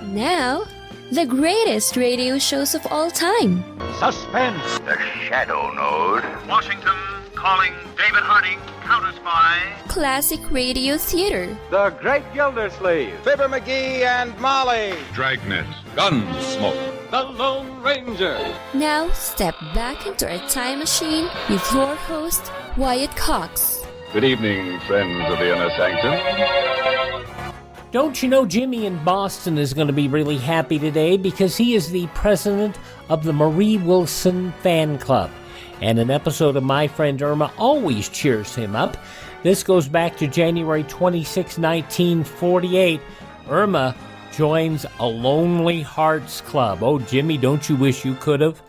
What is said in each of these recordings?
Now, the greatest radio shows of all time. Suspense. The Shadow Node. Washington calling David Harding, counter-spy. Classic radio theater. The Great Gildersleeve. Fibber McGee and Molly. Dragnet. Gunsmoke. The Lone Ranger. Now, step back into our time machine with your host, Wyatt Cox. Good evening, friends of the Inner Sanctum. Don't you know Jimmy in Boston is going to be really happy today because he is the president of the Marie Wilson fan club. And an episode of My Friend Irma always cheers him up. This goes back to January 26, 1948. Irma joins a Lonely Hearts Club. Oh, Jimmy, don't you wish you could have?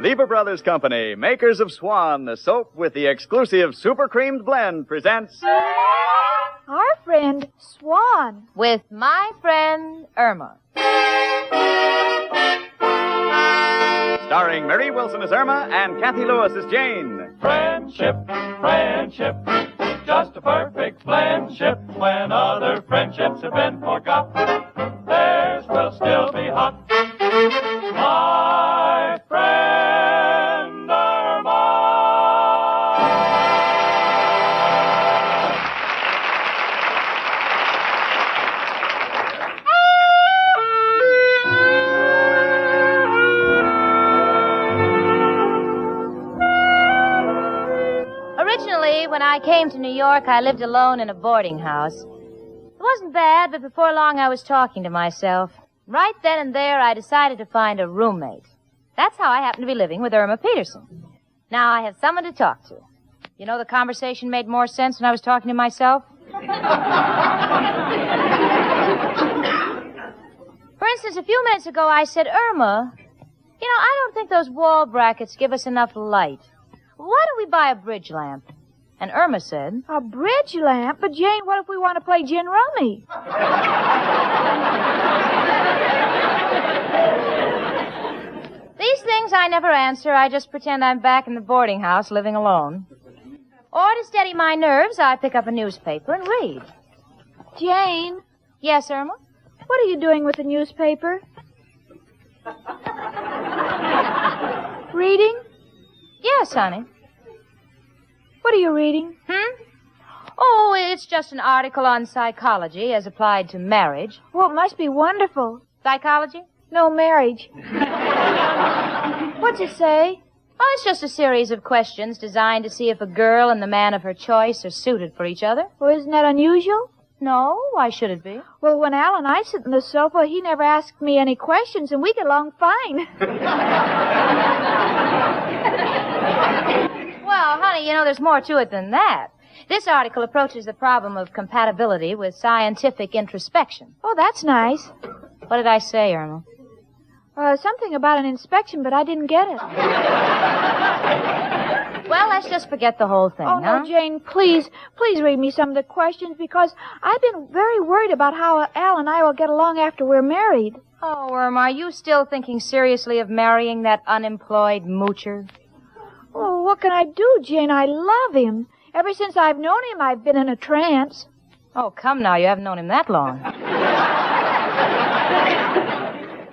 Lever Brothers Company, makers of Swan, the soap with the exclusive super creamed blend, presents Our Friend Swan with My Friend Irma. Starring Marie Wilson as Irma and Kathy Lewis as Jane. Friendship, friendship, just a perfect friendship. When other friendships have been forgot, theirs will still be hot. My friend Irma. Originally, when I came to New York, I lived alone in a boarding house. It wasn't bad, but before long I was talking to myself. Right then and there, I decided to find a roommate. That's how I happened to be living with Irma Peterson. Now I have someone to talk to. You know, the conversation made more sense when I was talking to myself. For instance, a few minutes ago, I said, Irma, I don't think those wall brackets give us enough light. Why don't we buy a bridge lamp? And Irma said, A bridge lamp? But Jane, what if we want to play gin rummy? These things I never answer. I just pretend I'm back in the boarding house living alone. Or to steady my nerves, I pick up a newspaper and read. Jane? Yes, Irma? What are you doing with the newspaper? Reading? Yes, honey. What are you reading? Oh, it's just an article on psychology as applied to marriage. Well, it must be wonderful. Psychology? No, marriage. What's it say? Oh, it's just a series of questions designed to see if a girl and the man of her choice are suited for each other. Well, isn't that unusual? No, why should it be? Well, when Al and I sit on the sofa, he never asks me any questions, and we get along fine. Well, honey, there's more to it than that. This article approaches the problem of compatibility with scientific introspection. Oh, that's nice. What did I say, Irma? Something about an inspection, but I didn't get it. Well, let's just forget the whole thing, Oh, huh? no, Jane, please read me some of the questions, because I've been very worried about how Al and I will get along after we're married. Oh, Irma, are you still thinking seriously of marrying that unemployed moocher? Oh, what can I do, Jane? I love him. Ever since I've known him, I've been in a trance. Oh, come now, you haven't known him that long.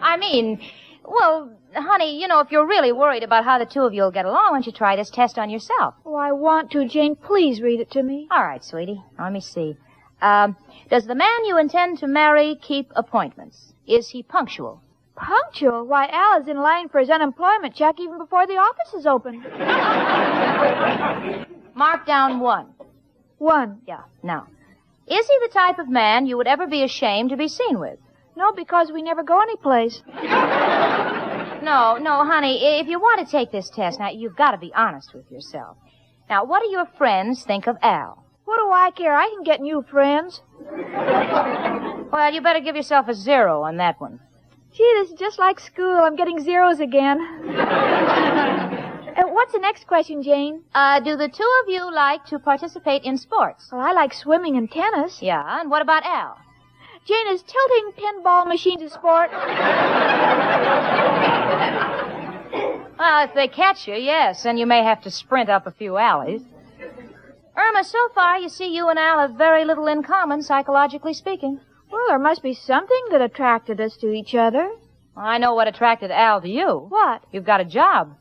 I mean, well, honey, if you're really worried about how the two of you will get along, why don't you try this test on yourself? Oh, I want to, Jane. Please read it to me. All right, sweetie. Let me see. Does the man you intend to marry keep appointments? Is he punctual? Punctual? Why, Al is in line for his unemployment check even before the office is open. Mark down 1. 1. Yeah. Now, is he the type of man you would ever be ashamed to be seen with? No, because we never go anyplace. No, honey, if you want to take this test, now, you've got to be honest with yourself. Now, what do your friends think of Al? What do I care? I can get new friends. Well, you better give yourself a 0 on that one. Gee, this is just like school. I'm getting zeros again. What's the next question, Jane? Do the two of you like to participate in sports? Well, I like swimming and tennis. Yeah, and what about Al? Jane, is tilting pinball machines a sport? Well, if they catch you, yes, and you may have to sprint up a few alleys. Irma, so far, you see, you and Al have very little in common, psychologically speaking. Well, there must be something that attracted us to each other. Well, I know what attracted Al to you. What? You've got a job.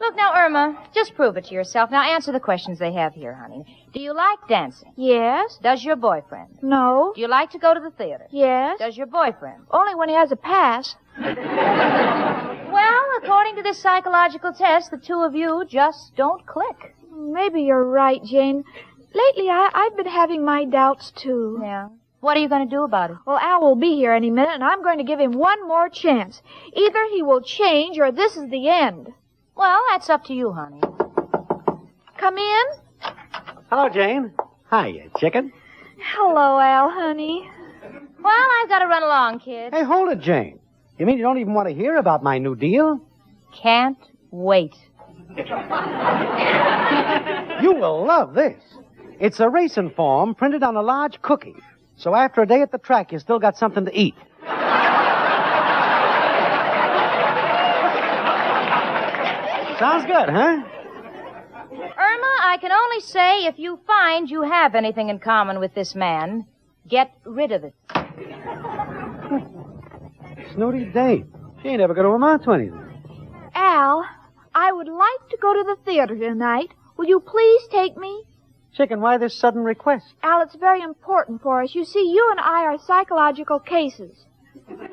Look, now, Irma, just prove it to yourself. Now, answer the questions they have here, honey. Do you like dancing? Yes. Does your boyfriend? No. Do you like to go to the theater? Yes. Does your boyfriend? Only when he has a pass. Well, according to this psychological test, the two of you just don't click. Maybe you're right, Jane. Lately, I've been having my doubts, too. Yeah. What are you going to do about it? Well, Al will be here any minute, and I'm going to give him one more chance. Either he will change, or this is the end. Well, that's up to you, honey. Come in. Hello, Jane. Hiya, chicken. Hello, Al, honey. Well, I've got to run along, kid. Hey, hold it, Jane. You mean you don't even want to hear about my new deal? Can't wait. You will love this. It's a racing form printed on a large cookie. So after a day at the track, you still got something to eat. Sounds good, huh? Irma, I can only say if you find you have anything in common with this man, get rid of it. Snooty dame. She ain't ever going to amount to anything. Al, I would like to go to the theater tonight. Will you please take me? Chicken, why this sudden request? Al, it's very important for us. You see, you and I are psychological cases. What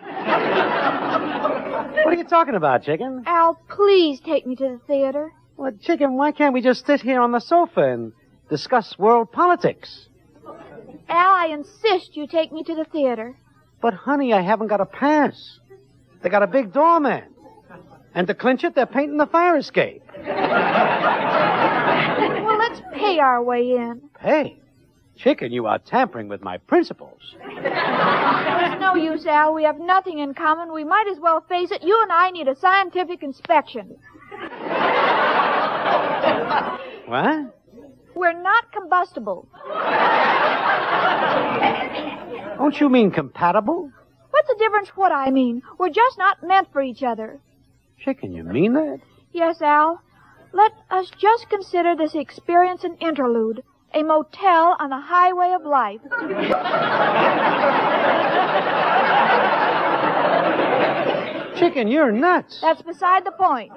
are you talking about, Chicken? Al, please take me to the theater. Well, Chicken, why can't we just sit here on the sofa and discuss world politics? Al, I insist you take me to the theater. But, honey, I haven't got a pass. They got a big doorman. And to clinch it, they're painting the fire escape. Well, let's pay our way in. Pay? Chicken, you are tampering with my principles. There's no use, Al. We have nothing in common. We might as well face it. You and I need a scientific inspection. What? We're not combustible. Don't you mean compatible? What's the difference what I mean? We're just not meant for each other. Chicken, you mean that? Yes, Al. Let us just consider this experience an interlude. A motel on the highway of life. Chicken, you're nuts. That's beside the point.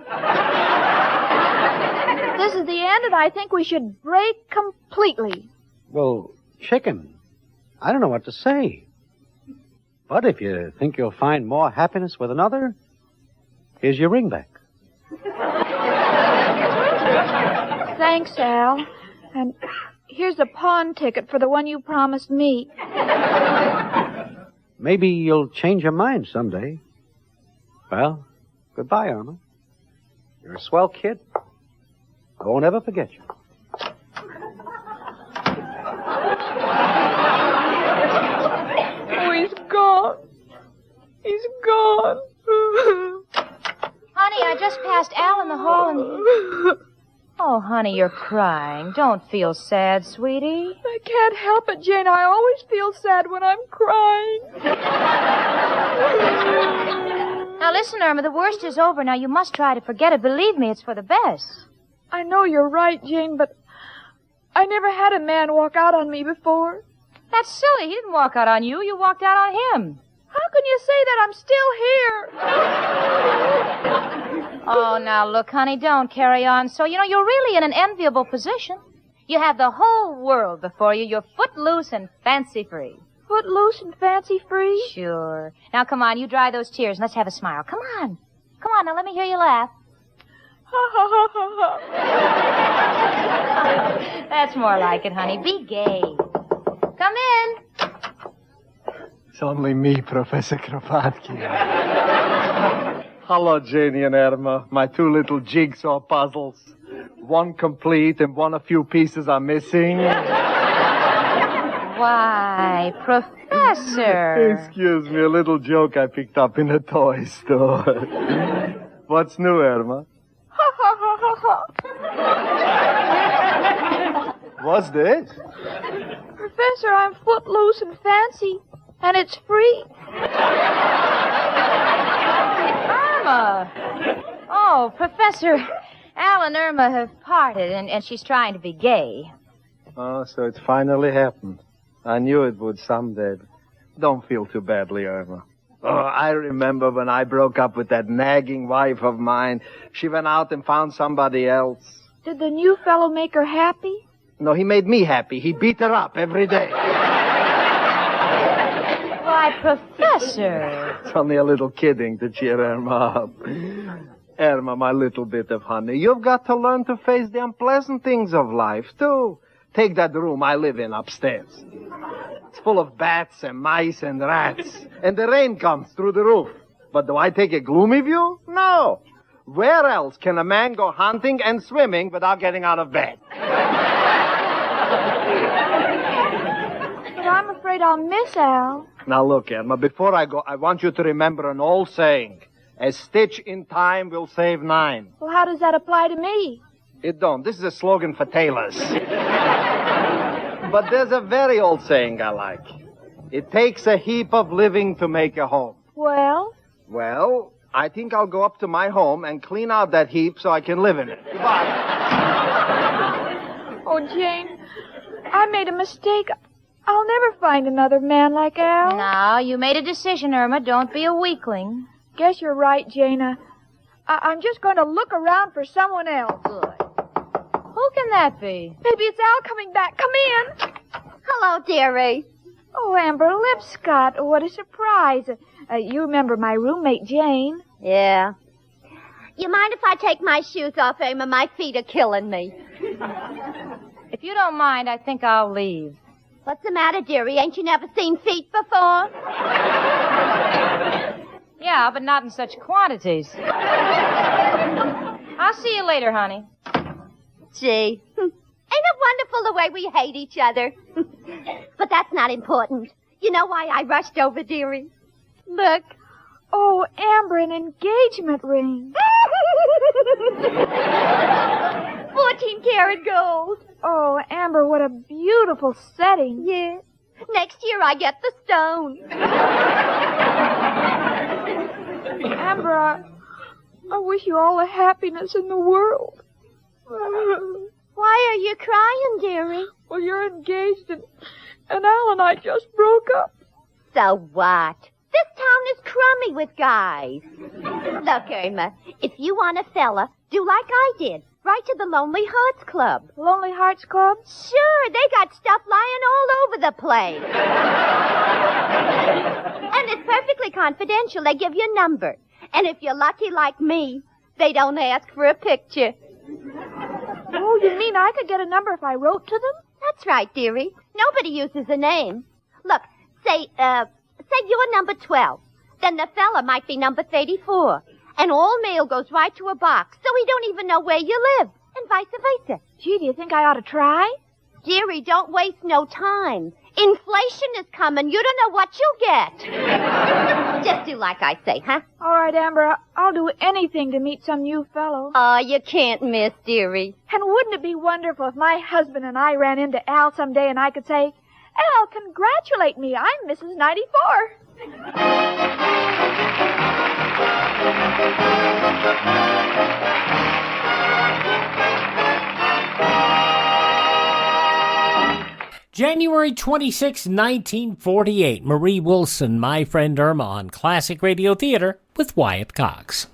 This is the end, and I think we should break completely. Well, Chicken, I don't know what to say. But if you think you'll find more happiness with another, here's your ring back. Thanks, Al. And here's a pawn ticket for the one you promised me. Maybe you'll change your mind someday. Well, goodbye, Irma. You're a swell kid. I won't ever forget you. Oh, he's gone. He's gone. Honey, I just passed Al in the hall and... Oh, honey, you're crying. Don't feel sad, sweetie. I can't help it, Jane. I always feel sad when I'm crying. Now, listen, Irma, the worst is over. Now, you must try to forget it. Believe me, it's for the best. I know you're right, Jane, but I never had a man walk out on me before. That's silly. He didn't walk out on you. You walked out on him. How can you say that? I'm still here. Oh, now, look, honey, don't carry on. So, you're really in an enviable position. You have the whole world before you. You're footloose and fancy-free. Footloose and fancy-free? Sure. Now, come on, you dry those tears and let's have a smile. Come on. Come on, now let me hear you laugh. Ha, ha, ha, ha, ha. That's more like it, honey. Be gay. Come in. It's only me, Professor Kropotkin. Hello, Janie and Irma, my two little jigsaw puzzles. One complete and one a few pieces are missing. Why, Professor. Excuse me, a little joke I picked up in a toy store. What's new, Irma? Ha, ha, ha, ha, ha. What's this? Professor, I'm footloose and fancy, and it's free. Irma. Oh, Professor, Al Al and Irma have parted, and she's trying to be gay. Oh, so it's finally happened. I knew it would someday. Don't feel too badly, Irma. Oh, I remember when I broke up with that nagging wife of mine. She went out and found somebody else. Did the new fellow make her happy? No, he made me happy. He beat her up every day. Why, Professor. It's only a little kidding to cheer Irma up. Irma, my little bit of honey, you've got to learn to face the unpleasant things of life, too. Take that room I live in upstairs. It's full of bats and mice and rats. And the rain comes through the roof. But do I take a gloomy view? No. Where else can a man go hunting and swimming without getting out of bed? But I'm afraid I'll miss Al. Now look, Irma, before I go, I want you to remember an old saying. A stitch in time will save 9. Well, how does that apply to me? It don't. This is a slogan for tailors. But there's a very old saying I like. It takes a heap of living to make a home. Well? Well, I think I'll go up to my home and clean out that heap so I can live in it. Goodbye. Oh, Jane, I made a mistake. I'll never find another man like Al. Now, you made a decision, Irma. Don't be a weakling. Guess you're right, Jana. I'm just going to look around for someone else. Good. Who can that be? Maybe it's Al coming back. Come in. Hello, dearie. Oh, Amber Lipscott. What a surprise. You remember my roommate, Jane. Yeah. You mind if I take my shoes off, Irma? My feet are killing me. If you don't mind, I think I'll leave. What's the matter, dearie? Ain't you never seen feet before? Yeah, but not in such quantities. I'll see you later, honey. Gee, ain't it wonderful the way we hate each other? But that's not important. You know why I rushed over, dearie? Look. Oh, Amber, an engagement ring. 14-karat gold. Oh, Amber, what a beautiful setting. Yeah. Next year I get the stone. Amber, I wish you all the happiness in the world. Why are you crying, dearie? Well, you're engaged, and Al and I just broke up. So what? This town is crummy with guys. Look, Irma, if you want a fella, do like I did. Write to the Lonely Hearts Club. Lonely Hearts Club? Sure, they got stuff lying all over the place. And it's perfectly confidential. They give you a number. And if you're lucky like me, they don't ask for a picture. Oh, you mean I could get a number if I wrote to them? That's right, dearie. Nobody uses a name. Look, say you're number 12. Then the fella might be number 34. And all mail goes right to a box, so we don't even know where you live. And vice versa. Gee, do you think I ought to try? Dearie, don't waste no time. Inflation is coming. You don't know what you'll get. Just do like I say, huh? All right, Amber. I'll do anything to meet some new fellow. Oh, you can't miss, dearie. And wouldn't it be wonderful if my husband and I ran into Al someday and I could say, Al, congratulate me. I'm Mrs. 94. January 26, 1948, Marie Wilson, My Friend Irma on Classic Radio Theater with Wyatt Cox.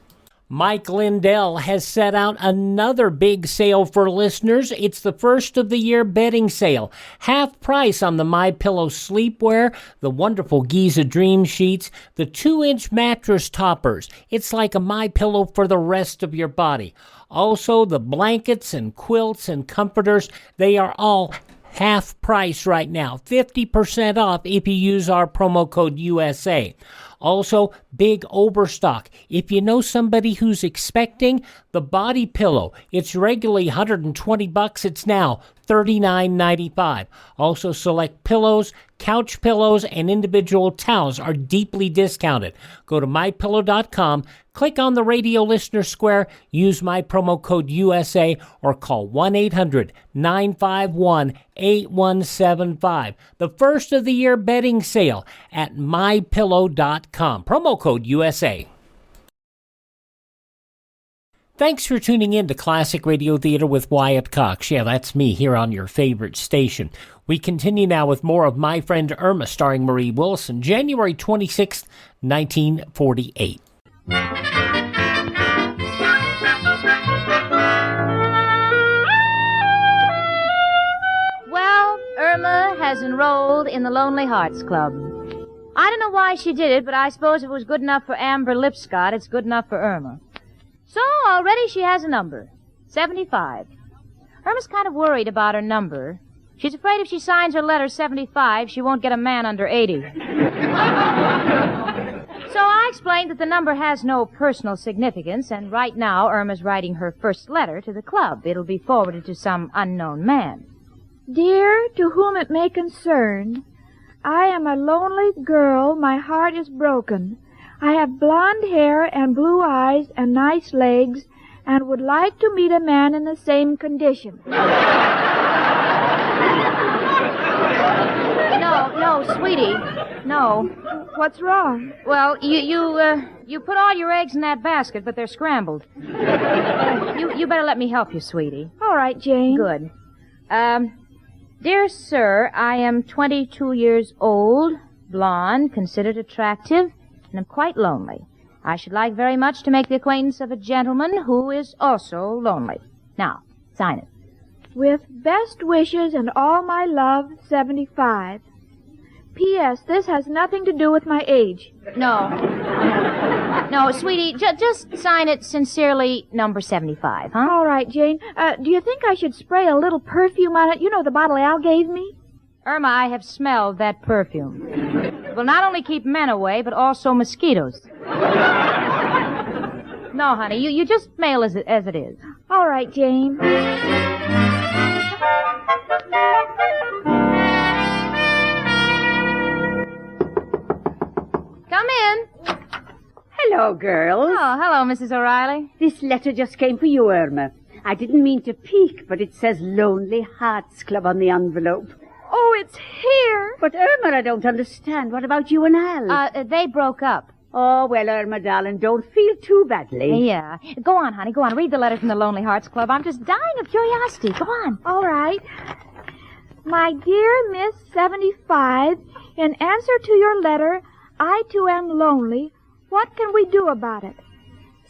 Mike Lindell has set out another big sale for listeners. It's the first of the year bedding sale. Half price on the MyPillow sleepwear, the wonderful Giza Dream Sheets, the 2-inch mattress toppers. It's like a MyPillow for the rest of your body. Also, the blankets and quilts and comforters, they are all half price right now, 50% off if you use our promo code USA. Also, big overstock. If you know somebody who's expecting, the body pillow, it's regularly $120. It's now $39.95. Also, select pillows, couch pillows, and individual towels are deeply discounted. Go to mypillow.com, click on the radio listener square, use my promo code USA, or call 1-800-951-8175. The first of the year bedding sale at mypillow.com. Promo code USA. Thanks for tuning in to Classic Radio Theater with Wyatt Cox. Yeah, that's me here on your favorite station. We continue now with more of My Friend Irma, starring Marie Wilson, January 26, 1948. Well, Irma has enrolled in the Lonely Hearts Club. I don't know why she did it, but I suppose if it was good enough for Amber Lipscott, it's good enough for Irma. So already she has a number, 75. Irma's kind of worried about her number. She's afraid if she signs her letter 75, she won't get a man under 80. So I explained that the number has no personal significance, and right now Irma's writing her first letter to the club. It'll be forwarded to some unknown man. Dear, to whom it may concern, I am a lonely girl, my heart is broken. I have blonde hair and blue eyes and nice legs, and would like to meet a man in the same condition. No, sweetie. No. What's wrong? Well, you put all your eggs in that basket, but they're scrambled. You better let me help you, sweetie. All right, Jane. Good. Dear sir, I am 22 years old, blonde, considered attractive, and I'm quite lonely. I should like very much to make the acquaintance of a gentleman who is also lonely. Now, sign it. With best wishes and all my love, 75. P.S. This has nothing to do with my age. No, sweetie, just sign it sincerely, number 75, huh? All right, Jane. Do you think I should spray a little perfume on it? You know, the bottle Al gave me? Irma, I have smelled that perfume. It will not only keep men away, but also mosquitoes. No, honey, you just mail as it is. All right, Jane. Come in. Hello, girls. Oh, hello, Mrs. O'Reilly. This letter just came for you, Irma. I didn't mean to peek, but it says Lonely Hearts Club on the envelope. Oh, it's here. But, Irma, I don't understand. What about you and Al? They broke up. Oh, well, Irma, darling, don't feel too badly. Yeah. Go on, honey, go on. Read the letter from the Lonely Hearts Club. I'm just dying of curiosity. Go on. All right. My dear Miss 75, in answer to your letter, I too am lonely. What can we do about it?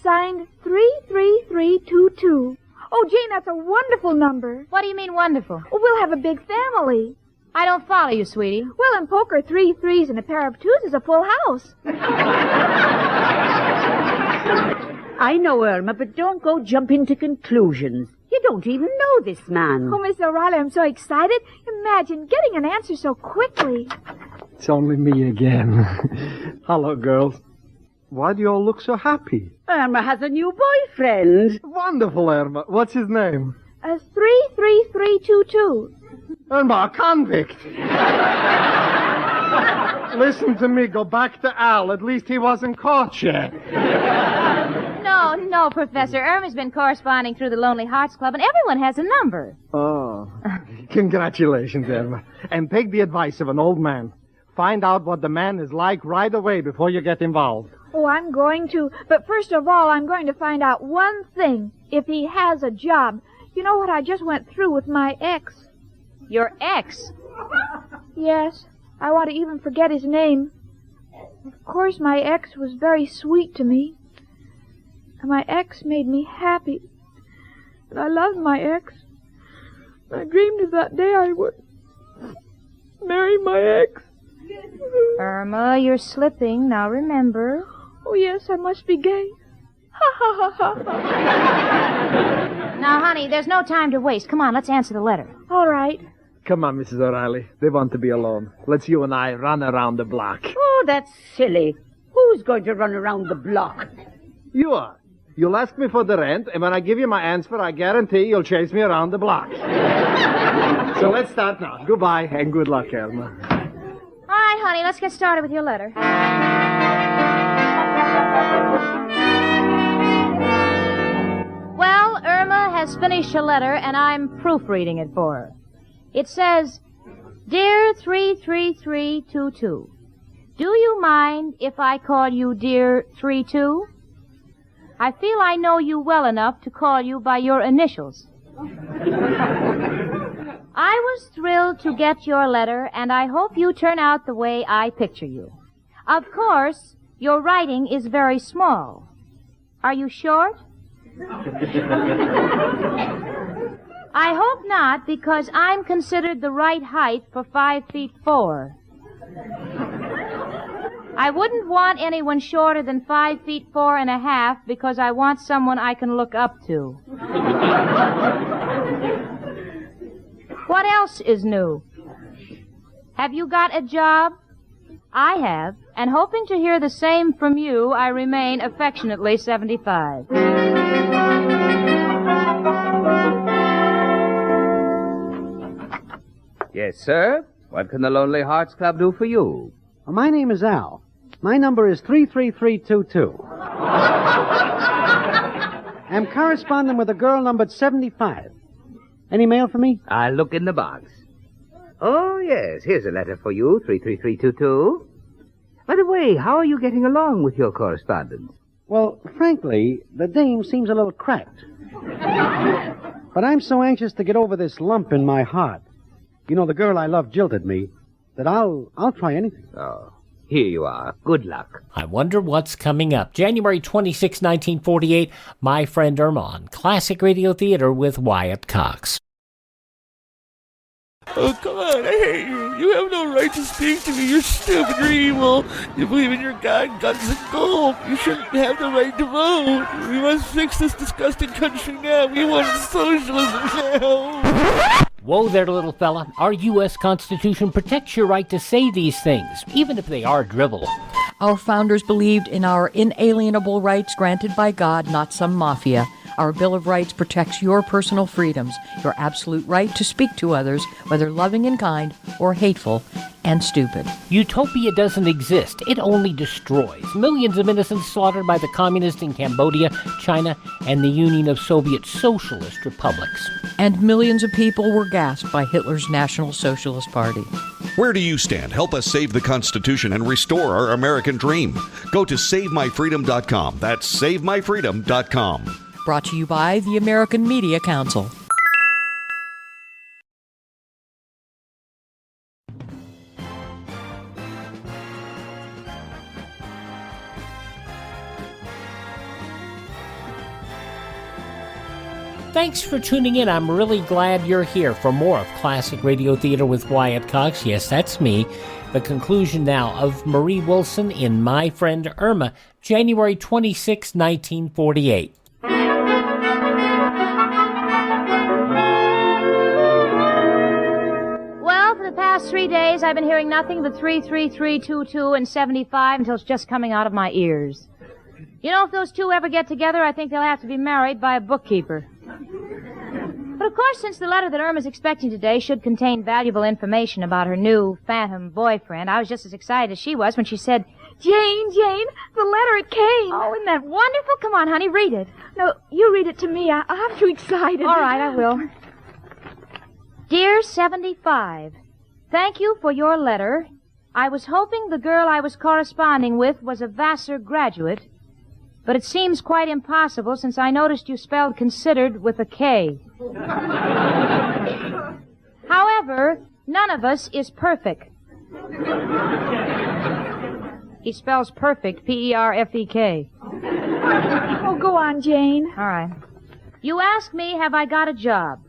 Signed 33322. Oh, Jane, that's a wonderful number. What do you mean wonderful? Oh, we'll have a big family. I don't follow you, sweetie. Well, in poker, 3 threes and a pair of twos is a full house. I know, Irma, but don't go jumping to conclusions. You don't even know this man. Oh, Miss O'Reilly, I'm so excited. Imagine getting an answer so quickly. It's only me again. Hello, girls. Why do you all look so happy? Irma has a new boyfriend. Wonderful, Irma. What's his name? 33322. Irma, a convict. Listen to me. Go back to Al. At least he wasn't caught yet. No, Professor. Irma's been corresponding through the Lonely Hearts Club, and everyone has a number. Oh. Congratulations, Irma. And take the advice of an old man. Find out what the man is like right away before you get involved. Oh, I'm going to. But first of all, I'm going to find out one thing. If he has a job. You know what I just went through with my ex? Your ex? Yes. I want to even forget his name. Of course, my ex was very sweet to me. And my ex made me happy. And I loved my ex. I dreamed of that day I would marry my ex. Irma, you're slipping. Now remember. Oh, yes, I must be gay. Ha, ha, ha, ha. Now, honey, there's no time to waste. Come on, let's answer the letter. All right. Come on, Mrs. O'Reilly. They want to be alone. Let's you and I run around the block. Oh, that's silly. Who's going to run around the block? You are. You'll ask me for the rent, and when I give you my answer, I guarantee you'll chase me around the block. So let's start now. Goodbye, and good luck, Irma. All right, honey, let's get started with your letter. Well, Irma has finished her letter, and I'm proofreading it for her. It says, Dear 33322, do you mind if I call you Dear 32? I feel I know you well enough to call you by your initials. I was thrilled to get your letter, and I hope you turn out the way I picture you. Of course, your writing is very small. Are you short? I hope not, because I'm considered the right height for 5'4". I wouldn't want anyone shorter than 5'4.5" because I want someone I can look up to. What else is new? Have you got a job? I have, and hoping to hear the same from you, I remain affectionately 75. Yes, sir. What can the Lonely Hearts Club do for you? Well, my name is Al. My number is 33322. I'm corresponding with a girl numbered 75. Any mail for me? I'll look in the box. Oh, yes. Here's a letter for you, 33322. By the way, how are you getting along with your correspondence? Well, frankly, the dame seems a little cracked. But I'm so anxious to get over this lump in my heart. You know, the girl I love jilted me, that I'll try anything. Oh, here you are. Good luck. I wonder what's coming up. January 26, 1948, My Friend Irma on Classic Radio Theater with Wyatt Cox. Oh, come on, I hate you. You have no right to speak to me. You're stupid, you're evil. You believe in your God, guns, and gold. You shouldn't have the right to vote. We must fix this disgusting country now. We want socialism now. Whoa there, little fella. Our U.S. Constitution protects your right to say these things, even if they are drivel. Our founders believed in our inalienable rights granted by God, not some mafia. Our Bill of Rights protects your personal freedoms, your absolute right to speak to others, whether loving and kind or hateful and stupid. Utopia doesn't exist. It only destroys. Millions of innocents slaughtered by the communists in Cambodia, China, and the Union of Soviet Socialist Republics. And millions of people were gassed by Hitler's National Socialist Party. Where do you stand? Help us save the Constitution and restore our American dream. Go to SaveMyFreedom.com. That's SaveMyFreedom.com. Brought to you by the American Media Council. Thanks for tuning in. I'm really glad you're here for more of Classic Radio Theater with Wyatt Cox. Yes, that's me. The conclusion now of Marie Wilson in My Friend Irma, January 26, 1948. Well, for the past 3 days, I've been hearing nothing but 33322 and 75 until it's just coming out of my ears. You know, if those two ever get together, I think they'll have to be married by a bookkeeper. But of course, since the letter that Irma's expecting today should contain valuable information about her new phantom boyfriend, I was just as excited as she was when she said, Jane, the letter, it came. Oh, isn't that wonderful? Come on, honey, read it. No, you read it to me. I'm too excited. All right, I will. Dear 75, thank you for your letter. I was hoping the girl I was corresponding with was a Vassar graduate, but it seems quite impossible since I noticed you spelled considered with a K. However, none of us is perfect. He spells perfect, P-E-R-F-E-K. Oh, go on, Jane. All right. You ask me, have I got a job?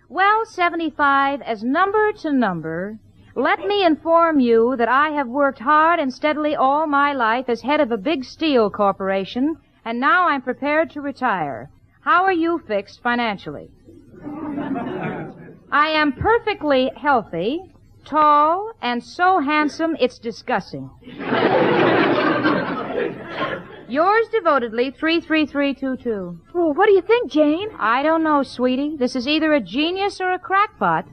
Well, 75, as number to number, let me inform you that I have worked hard and steadily all my life as head of a big steel corporation, and now I'm prepared to retire. How are you fixed financially? I am perfectly healthy, tall, and so handsome it's disgusting. Yours devotedly, 33322. Oh, what do you think, Jane? I don't know, sweetie. This is either a genius or a crackpot.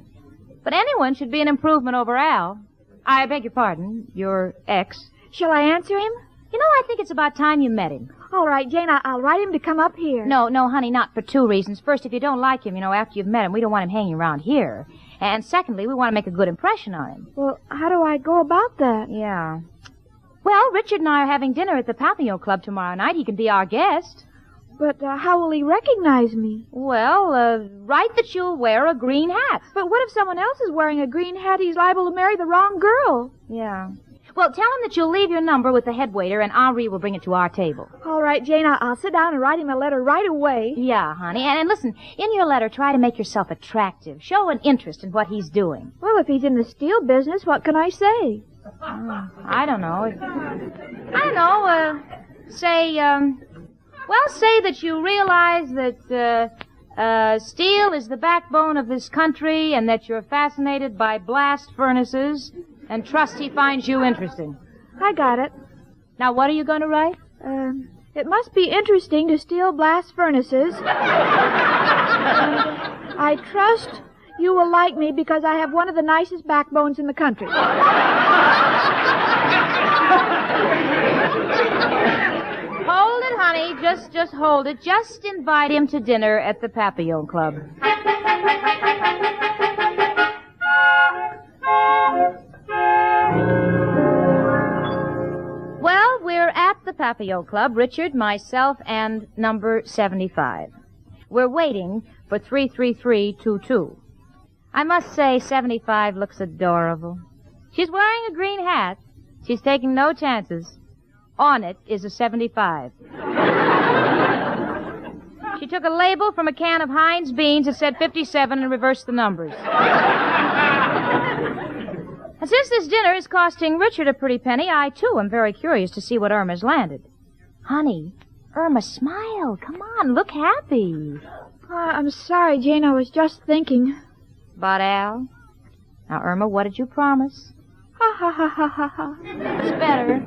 But anyone should be an improvement over Al. I beg your pardon, your ex. Shall I answer him? You know, I think it's about time you met him. All right, Jane, I'll write him to come up here. No, honey, not for two reasons. First, if you don't like him, after you've met him, we don't want him hanging around here. And secondly, we want to make a good impression on him. Well, how do I go about that? Yeah. Well, Richard and I are having dinner at the Papillon Club tomorrow night. He can be our guest. But how will he recognize me? Well, write that you'll wear a green hat. But what if someone else is wearing a green hat? He's liable to marry the wrong girl. Yeah. Well, tell him that you'll leave your number with the head waiter, and Henri will bring it to our table. All right, Jane, I'll sit down and write him a letter right away. Yeah, honey. And listen, in your letter, try to make yourself attractive. Show an interest in what he's doing. Well, if he's in the steel business, what can I say? I don't know. Say that you realize that steel is the backbone of this country and that you're fascinated by blast furnaces and trust he finds you interesting. I got it. Now, what are you going to write? It must be interesting to steel blast furnaces. And I trust you will like me because I have one of the nicest backbones in the country. Hold it, honey. Just hold it. Just invite him to dinner at the Papillon Club. Well, we're at the Papillon Club, Richard, myself, and number 75. We're waiting for 33322. I must say 75 looks adorable. She's wearing a green hat. She's taking no chances. On it is a 75. She took a label from a can of Heinz beans that said 57 and reversed the numbers. And since this dinner is costing Richard a pretty penny, I, too, am very curious to see what Irma's landed. Honey, Irma, smile. Come on, look happy. I'm sorry, Jane. I was just thinking. About Al? Now, Irma, what did you promise? Ha, ha, ha, ha, ha, ha. It's better.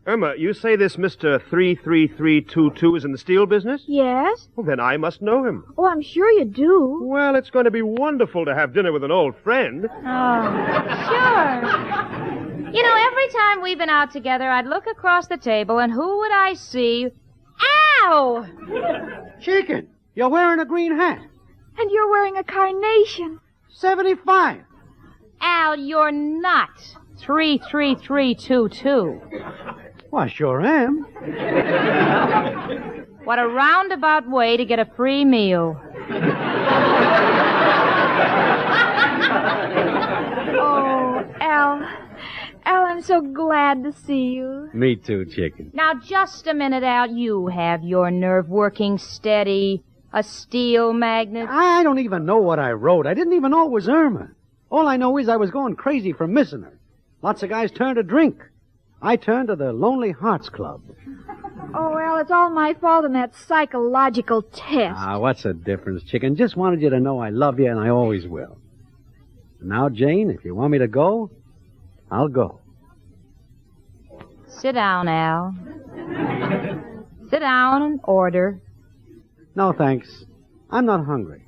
Irma, you say this Mr. 33322 is in the steel business? Yes. Well, then I must know him. Oh, I'm sure you do. Well, it's going to be wonderful to have dinner with an old friend. Oh, sure. You know, every time we've been out together, I'd look across the table, and who would I see? Ow! Chicken, you're wearing a green hat. And you're wearing a carnation. 75. Al, you're not 33322. Well, I sure am. What a roundabout way to get a free meal. Oh, Al, I'm so glad to see you. Me too, Chicken. Now, just a minute, Al. You have your nerve working steady. A steel magnet. I don't even know what I wrote. I didn't even know it was Irma. All I know is I was going crazy for missing her. Lots of guys turned to drink. I turned to the Lonely Hearts Club. Oh, Al, it's all my fault in that psychological test. What's the difference, Chicken? Just wanted you to know I love you and I always will. Now, Jane, if you want me to go, I'll go. Sit down, Al. Sit down and order. No, thanks. I'm not hungry.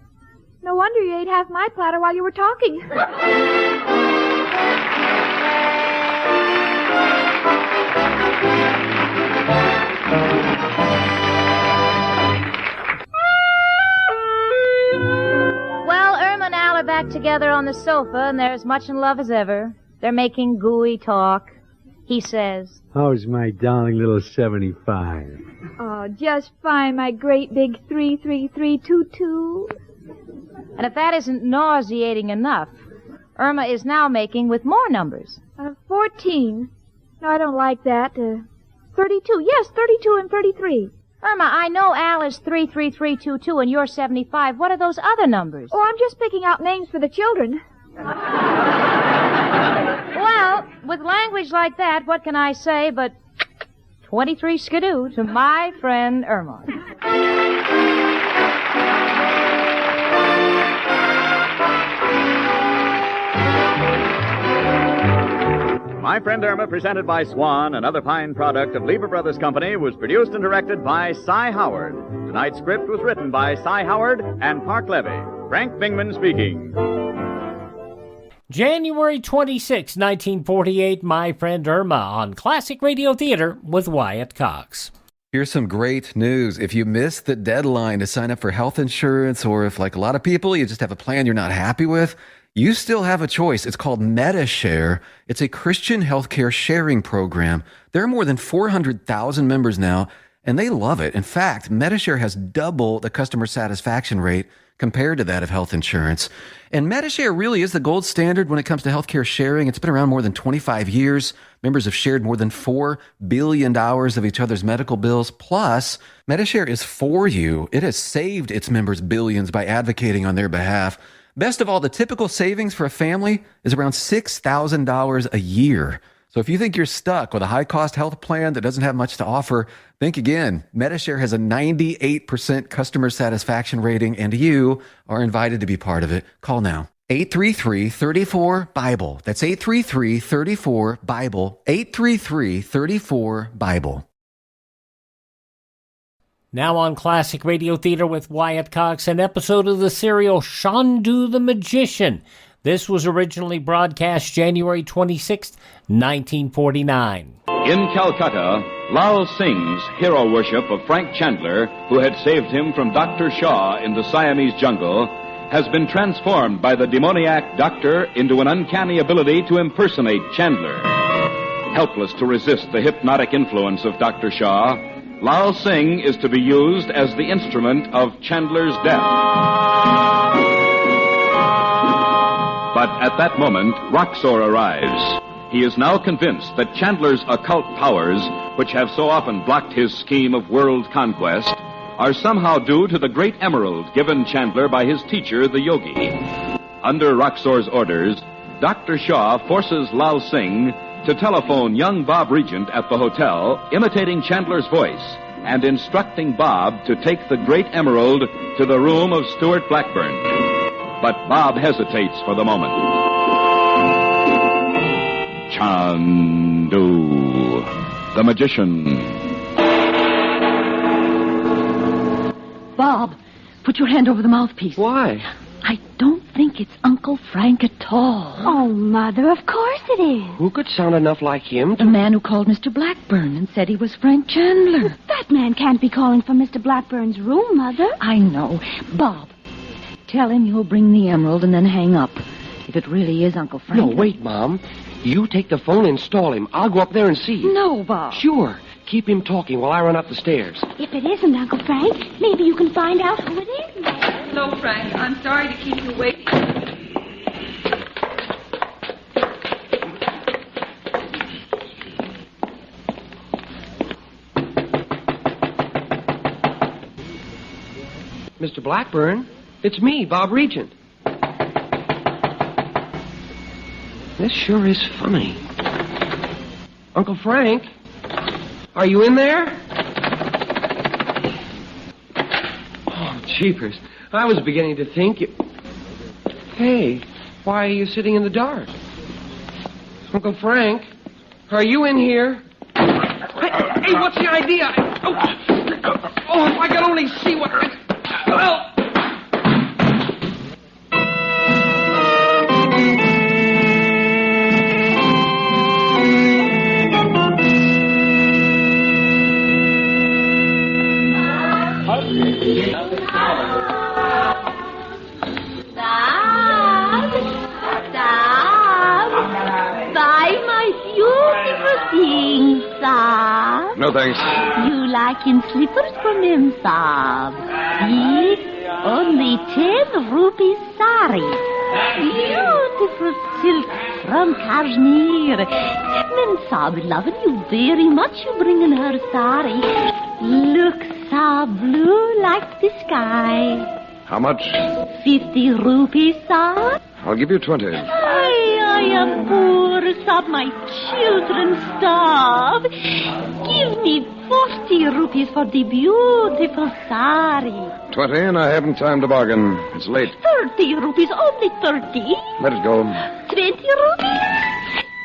No wonder you ate half my platter while you were talking. Well, Irma and Al are back together on the sofa, and they're as much in love as ever. They're making gooey talk. He says, "How's my darling little 75? Oh, just fine, my great big 33322. And if that isn't nauseating enough, Irma is now making with more numbers. 14. No, I don't like that. 32. Yes, 32 and 33. Irma, I know Al is 33322 and you're 75. What are those other numbers? Oh, I'm just picking out names for the children. Well, with language like that, what can I say but 23 skidoo to my friend Irma. My Friend Irma, presented by Swan, another fine product of Lever Brothers Company, was produced and directed by Cy Howard. Tonight's script was written by Cy Howard and Park Levy. Frank Bingman speaking. January 26, 1948, My Friend Irma on Classic Radio Theater with Wyatt Cox. Here's some great news. If you missed the deadline to sign up for health insurance, or if, like a lot of people, you just have a plan you're not happy with, you still have a choice. It's called MediShare. It's a Christian healthcare sharing program. There are more than 400,000 members now, and they love it. In fact, Medishare has double the customer satisfaction rate compared to that of health insurance. And Medishare really is the gold standard when it comes to healthcare sharing. It's been around more than 25 years. Members have shared more than $4 billion of each other's medical bills. Plus, Medishare is for you. It has saved its members billions by advocating on their behalf. Best of all, the typical savings for a family is around $6,000 a year. So if you think you're stuck with a high-cost health plan that doesn't have much to offer, think again. Medishare has a 98% customer satisfaction rating, and you are invited to be part of it. Call now. 833-34-BIBLE. That's 833-34-BIBLE. 833-34-BIBLE. Now on Classic Radio Theater with Wyatt Cox, an episode of the serial Chandu the Magician. This was originally broadcast January 26, 1949. In Calcutta, Lao Tsing's hero worship of Frank Chandler, who had saved him from Dr. Shaw in the Siamese jungle, has been transformed by the demoniac doctor into an uncanny ability to impersonate Chandler. Helpless to resist the hypnotic influence of Dr. Shaw, Lao Tsing is to be used as the instrument of Chandler's death. But at that moment, Roxor arrives. He is now convinced that Chandler's occult powers, which have so often blocked his scheme of world conquest, are somehow due to the great emerald given Chandler by his teacher, the yogi. Under Roxor's orders, Dr. Shaw forces Lao Tsing to telephone young Bob Reagent at the hotel, imitating Chandler's voice, and instructing Bob to take the great emerald to the room of Stewart Blackburn. But Bob hesitates for the moment. Chandu the Magician. Bob, put your hand over the mouthpiece. Why? I don't think it's Uncle Frank at all. Oh, Mother, of course it is. Who could sound enough like him The man who called Mr. Blackburn and said he was Frank Chandler. That man can't be calling from Mr. Blackburn's room, Mother. I know. Bob, tell him you'll bring the emerald and then hang up. If it really is Uncle Frank. No, wait, Mom. You take the phone and stall him. I'll go up there and see. No, Bob. Sure. Keep him talking while I run up the stairs. If it isn't Uncle Frank, maybe you can find out who it is. Hello, Frank. I'm sorry to keep you waiting. Mr. Blackburn, it's me, Bob Reagent. This sure is funny. Uncle Frank, are you in there? Oh, jeepers. I was beginning to think you... Hey, why are you sitting in the dark? Uncle Frank, are you in here? Hey, what's the idea? Oh, if I could only see what... Well... No, thanks. You like in slippers from him, Saab? Yes, only 10 rupees sari. Beautiful silk from Kashmir. Mem Saab loving you very much, you bringing her sari. Look, Saab, blue like the sky. How much? 50 rupees, Saab. I'll give you 20. I am poor, Saab, my children starve. Give me 40 rupees for the beautiful sari. 20, and I haven't time to bargain. It's late. 30 rupees, only 30. Let it go. 20 rupees.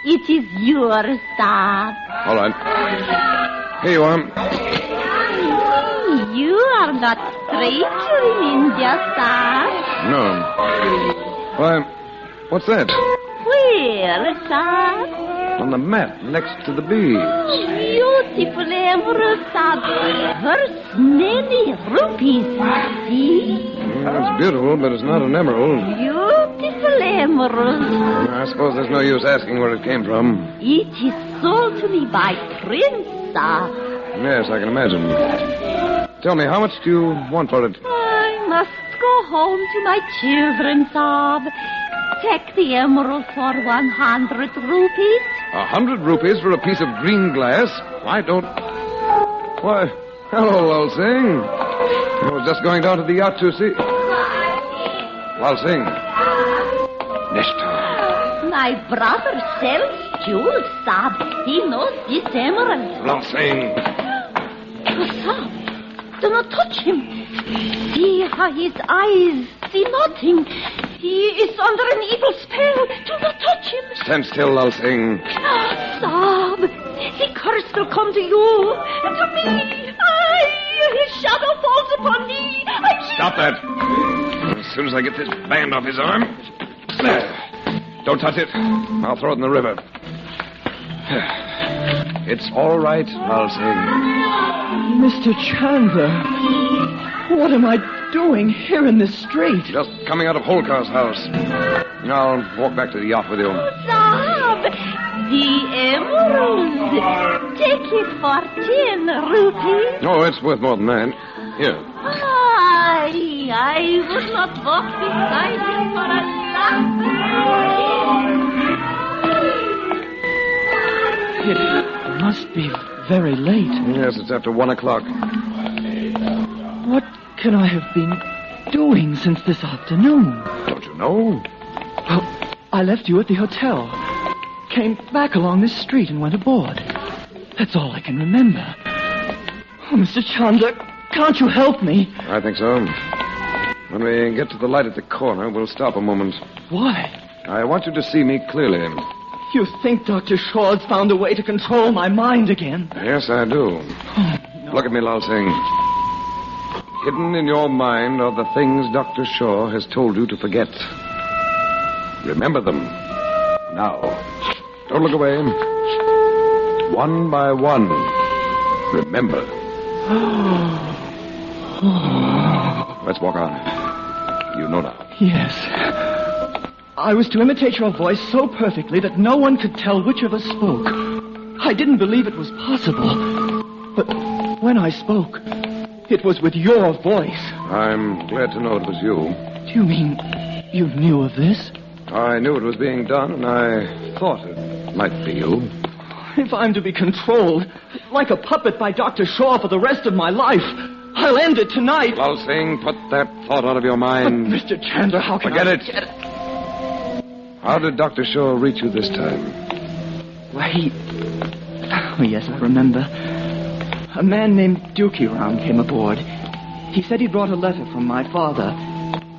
It is yours, Saab. All right. Here you are. You are not stranger in India, Saab. No. Why, what's that? Where, Saab? On the mat next to the bees. Beautiful emerald, Saab. Worth many rupees, see? It's beautiful, but it's not an emerald. Beautiful emerald. I suppose there's no use asking where it came from. It is sold to me by Prince, Saab. Yes, I can imagine. Tell me, how much do you want for it? I must go home to my children, Bob. Take the emerald for 100 rupees. 100 rupees for a piece of green glass? Why, hello, Lao Tsing. I was just going down to the yacht to see... Lao Tsing. Nishta. My brother sells jewels, Bob. He knows this emerald. Lao Tsing. Oh, Bob, do not touch him. See how his eyes see nothing. He is under an evil spell. Do not touch him. Stand still, Lao Tsing. Bob, the curse will come to you and to me. His shadow falls upon me. Stop that. As soon as I get this band off his arm. There. Don't touch it. I'll throw it in the river. It's all right, Lao Tsing. Mr. Chandler, what am I doing here in this street? Just coming out of Holkar's house. I'll walk back to the yacht with you. Bob, the emerald. Take it for 10 rupees. Oh, it's worth more than that. Here. I would not walk beside him for a laugh. It must be very late. Yes, it's after 1 o'clock. What can I have been doing since this afternoon? Don't you know? Well, I left you at the hotel. Came back along this street and went aboard. That's all I can remember. Oh, Mr. Chandler, can't you help me? I think so. When we get to the light at the corner, we'll stop a moment. Why? I want you to see me clearly. You think Dr. Shaw's found a way to control my mind again? Yes, I do. Oh, no. Look at me, Lao Tsing. Hidden in your mind are the things Dr. Shaw has told you to forget. Remember them. Now. Don't look away. One by one. Remember. Let's walk on. You know now. Yes. I was to imitate your voice so perfectly that no one could tell which of us spoke. I didn't believe it was possible. But when I spoke, it was with your voice. I'm glad to know it was you. Do you mean you knew of this? I knew it was being done, and I thought it might be you. If I'm to be controlled, like a puppet by Dr. Shaw for the rest of my life, I'll end it tonight. Lao Tsing, put that thought out of your mind. But, Mr. Chandler, how can Forget I... it. How did Dr. Shaw reach you this time? Why, Oh, yes, I remember. A man named Dookie came aboard. He said he brought a letter from my father.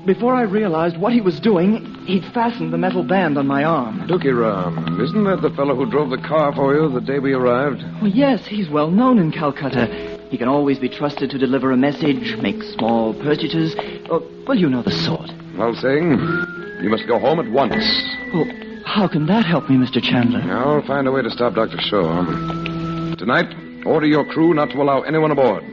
Before I realized what he was doing, he'd fastened the metal band on my arm. Dookie Ram, isn't that the fellow who drove the car for you the day we arrived? Well, yes, he's well known in Calcutta. He can always be trusted to deliver a message, make small purchases. Well, you know the sort. Lao Tsing, you must go home at once. Well, how can that help me, Mr. Chandler? I'll find a way to stop Dr. Shaw. Tonight, order your crew not to allow anyone aboard.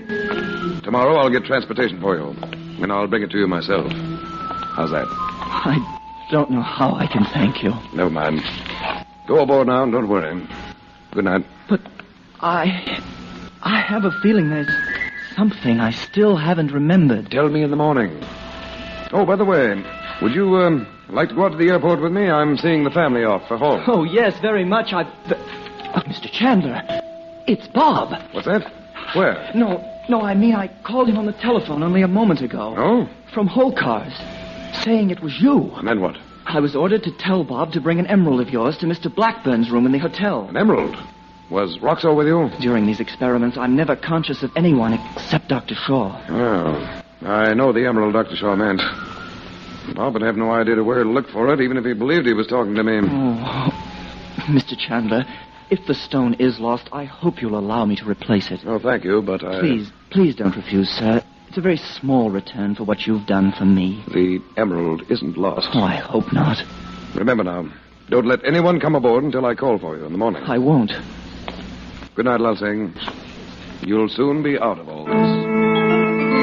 Tomorrow, I'll get transportation for you, and I'll bring it to you myself. How's that? I don't know how I can thank you. Never mind. Go aboard now and don't worry. Good night. But I have a feeling there's something I still haven't remembered. Tell me in the morning. Oh, by the way, would you like to go out to the airport with me? I'm seeing the family off for home. Oh, yes, very much. Mr. Chandler, it's Bob. What's that? Where? No, I mean I called him on the telephone only a moment ago. Oh? From Holkar's, saying it was you. And then what? I was ordered to tell Bob to bring an emerald of yours to Mr. Blackburn's room in the hotel. An emerald? Was Roxo with you? During these experiments, I'm never conscious of anyone except Dr. Shaw. Well, I know the emerald Dr. Shaw meant. Bob would have no idea to where to look for it, even if he believed he was talking to me. Oh, Mr. Chandler, if the stone is lost, I hope you'll allow me to replace it. Oh, thank you, but Please don't refuse, sir. It's a very small return for what you've done for me. The emerald isn't lost. Oh, I hope not. Remember now, don't let anyone come aboard until I call for you in the morning. I won't. Good night, Lao Tsing. You'll soon be out of all this.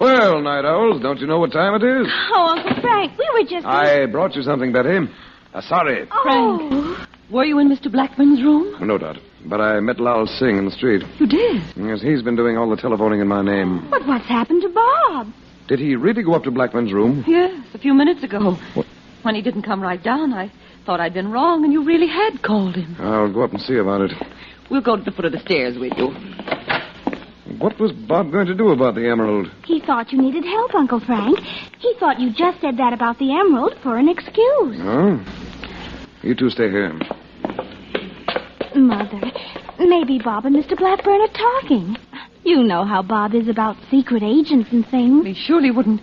Well, night owls, don't you know what time it is? Oh, Uncle Frank, we were just... I brought you something, Betty. Sorry. Frank, Were you in Mr. Blackburn's room? No doubt. But I met Lao Tsing in the street. You did? Yes, he's been doing all the telephoning in my name. But what's happened to Bob? Did he really go up to Blackburn's room? Yes, a few minutes ago. What? When he didn't come right down, I thought I'd been wrong, and you really had called him. I'll go up and see about it. We'll go to the foot of the stairs with you. What was Bob going to do about the emerald? He thought you needed help, Uncle Frank. He thought you just said that about the emerald for an excuse. Oh? You two stay here. Mother, maybe Bob and Mr. Blackburn are talking. You know how Bob is about secret agents and things. He surely wouldn't...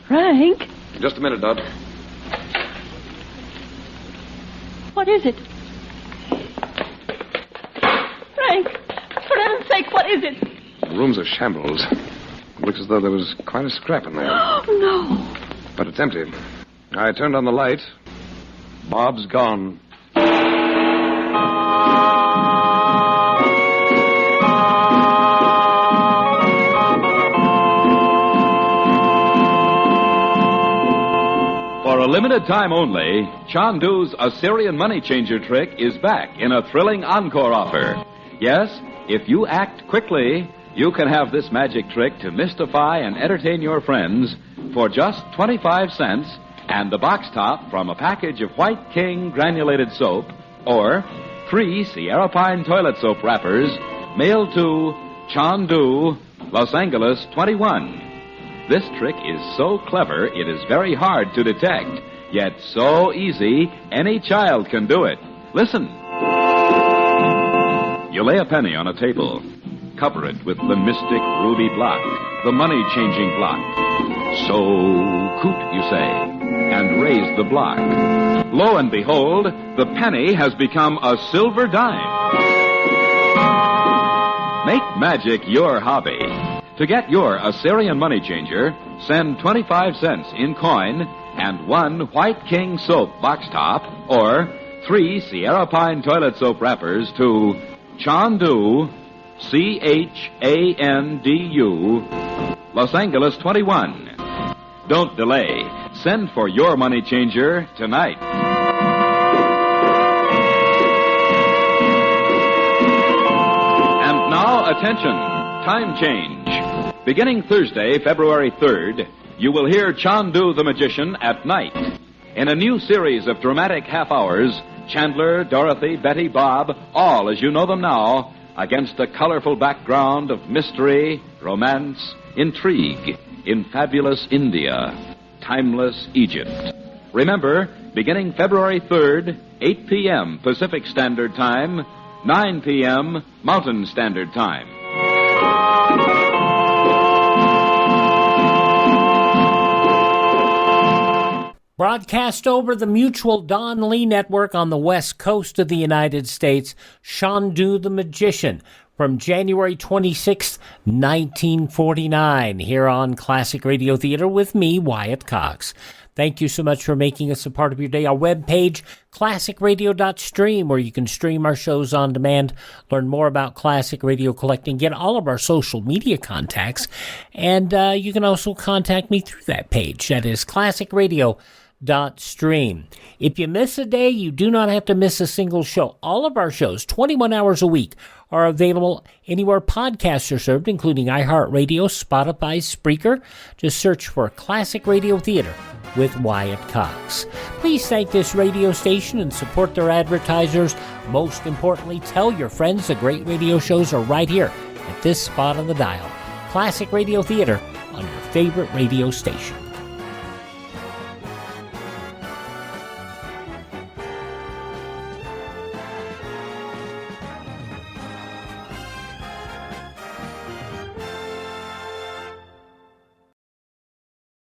Frank? Just a minute, Dot. What is it? Frank, for heaven's sake, what is it? The room's a shambles. It looks as though there was quite a scrap in there. Oh, no. But it's empty. I turned on the light. Bob's gone. For a limited time only, Chandu's Assyrian money changer trick is back in a thrilling encore offer. Yes, if you act quickly, you can have this magic trick to mystify and entertain your friends for just 25 cents and the box top from a package of White King granulated soap or 3 Sierra Pine toilet soap wrappers mailed to Chandu, Los Angeles 21. This trick is so clever, it is very hard to detect, yet so easy, any child can do it. Listen. You lay a penny on a table. Cover it with the mystic ruby block, the money-changing block. So coot, you say, and raise the block. Lo and behold, the penny has become a silver dime. Make magic your hobby. To get your Assyrian money changer, send 25 cents in coin and 1 White King soap box top or 3 Sierra Pine toilet soap wrappers to Chandu, Chandu, Los Angeles 21. Don't delay. Send for your money changer tonight. And now, attention. Time change. Beginning Thursday, February 3rd, you will hear Chandu the Magician at night. In a new series of dramatic half-hours, Chandler, Dorothy, Betty, Bob, all as you know them now, against a colorful background of mystery, romance, intrigue in fabulous India, timeless Egypt. Remember, beginning February 3rd, 8 p.m. Pacific Standard Time, 9 p.m. Mountain Standard Time. Broadcast over the Mutual Don Lee Network on the west coast of the United States, Chandu the Magician, from January 26, 1949, here on Classic Radio Theater with me, Wyatt Cox. Thank you so much for making us a part of your day. Our webpage, classicradio.stream, where you can stream our shows on demand, learn more about classic radio collecting, get all of our social media contacts, and you can also contact me through that page. That is classicradio.stream. If you miss a day, you do not have to miss a single show. All of our shows, 21 hours a week, are available anywhere podcasts are served, including iHeartRadio, Spotify, Spreaker. Just search for Classic Radio Theater with Wyatt Cox. Please thank this radio station and support their advertisers. Most importantly, tell your friends the great radio shows are right here at this spot on the dial. Classic Radio Theater on your favorite radio station.